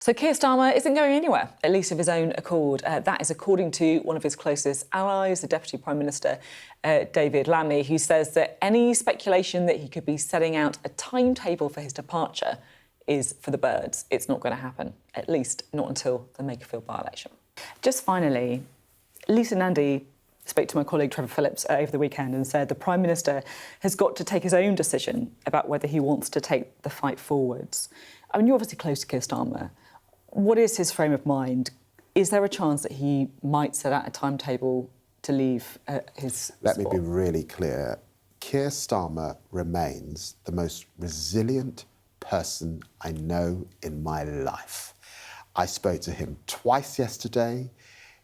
So Keir Starmer isn't going anywhere, at least of his own accord. That is according to one of his closest allies, the Deputy Prime Minister, David Lammy, who says that any speculation that he could be setting out a timetable for his departure is for the birds. It's not going to happen, at least not until the Makerfield by-election. Just finally, Lisa Nandy spoke to my colleague Trevor Phillips over the weekend and said the Prime Minister has got to take his own decision about whether he wants to take the fight forwards. I mean, you're obviously close to Keir Starmer. What is his frame of mind? Is there a chance that he might set out a timetable to leave his Let spot? me be really clear. Keir Starmer remains the most resilient person I know in my life. I spoke to him twice yesterday.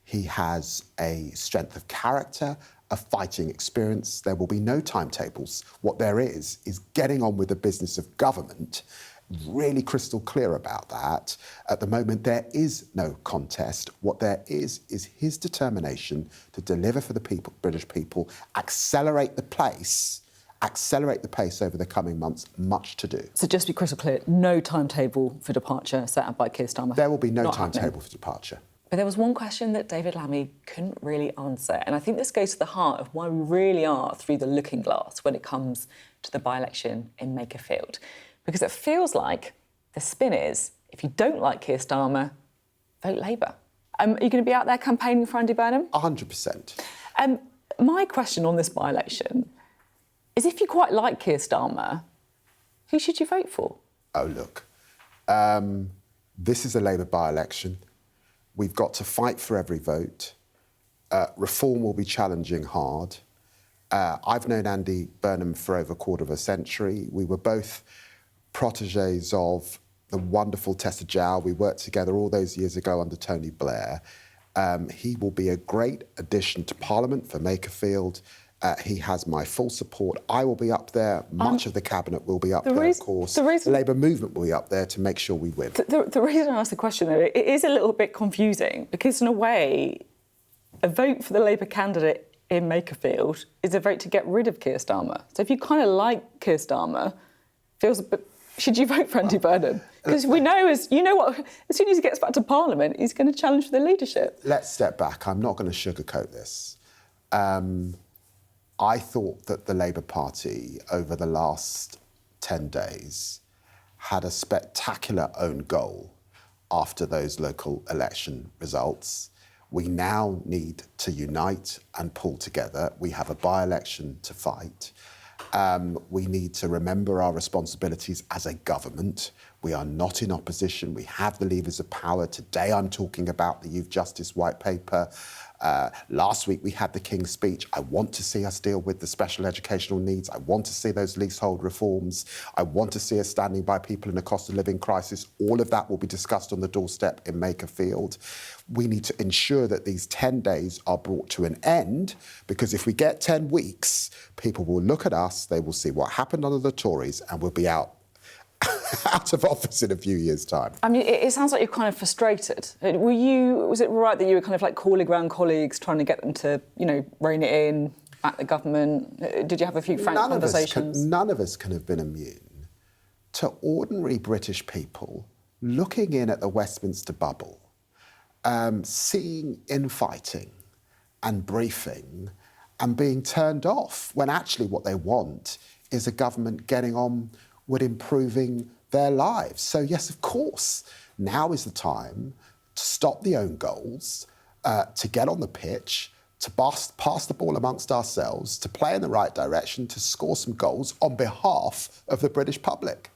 He has a strength of character, a fighting experience. There will be no timetables. What there is getting on with the business of government. Really crystal clear about that. At the moment, there is no contest. What there is his determination to deliver for the people, British people, accelerate the pace over the coming months. Much to do. So just to be crystal clear, no timetable for departure set out by Keir Starmer? There will be no Not timetable happening. for departure. But there was one question that David Lammy couldn't really answer, and I think this goes to the heart of why we really are through the looking glass when it comes to the by-election in Makerfield. Because it feels like the spin is, if you don't like Keir Starmer, vote Labour. Are you going to be out there campaigning for Andy Burnham? 100%. My question on this by-election is, if you quite like Keir Starmer, who should you vote for? Oh, look, this is a Labour by-election. We've got to fight for every vote. Reform will be challenging hard. I've known Andy Burnham for over a quarter of a century. We were both protégés of the wonderful Tessa Jow. We worked together all those years ago under Tony Blair. He will be a great addition to Parliament for Makerfield. He has my full support. I will be up there. Much of the Cabinet will be up there, of course. The Labour movement will be up there to make sure we win. The reason I asked the question, though, it is a little bit confusing because, in a way, a vote for the Labour candidate in Makerfield is a vote to get rid of Keir Starmer. So if you kind of like Keir Starmer, feels a bit... Should you vote for Andy Burnham? Because we know, as soon as he gets back to Parliament, he's going to challenge for the leadership. Let's step back. I'm not going to sugarcoat this. I thought that the Labour Party, over the last 10 days, had a spectacular own goal after those local election results. We now need to unite and pull together. We have a by-election to fight. We need to remember our responsibilities as a government. We are not in opposition. We have the levers of power. Today I'm talking about the Youth Justice White Paper. Last week we had the King's Speech. I want to see us deal with the special educational needs. I want to see those leasehold reforms. I want to see us standing by people in a cost of living crisis. All of that will be discussed on the doorstep in Makerfield. We need to ensure that these 10 days are brought to an end, because if we get 10 weeks, people will look at us, they will see what happened under the Tories, and we'll be out of office in a few years' time. I mean, it sounds like you're kind of frustrated. Was it right that you were kind of like calling around colleagues, trying to get them to, rein it in, back the government? Did you have a few frank conversations? None of us can have been immune to ordinary British people looking in at the Westminster bubble, seeing infighting and briefing and being turned off, when actually what they want is a government getting on with improving their lives. So yes, of course, now is the time to stop the own goals, to get on the pitch, to pass the ball amongst ourselves, to play in the right direction, to score some goals on behalf of the British public.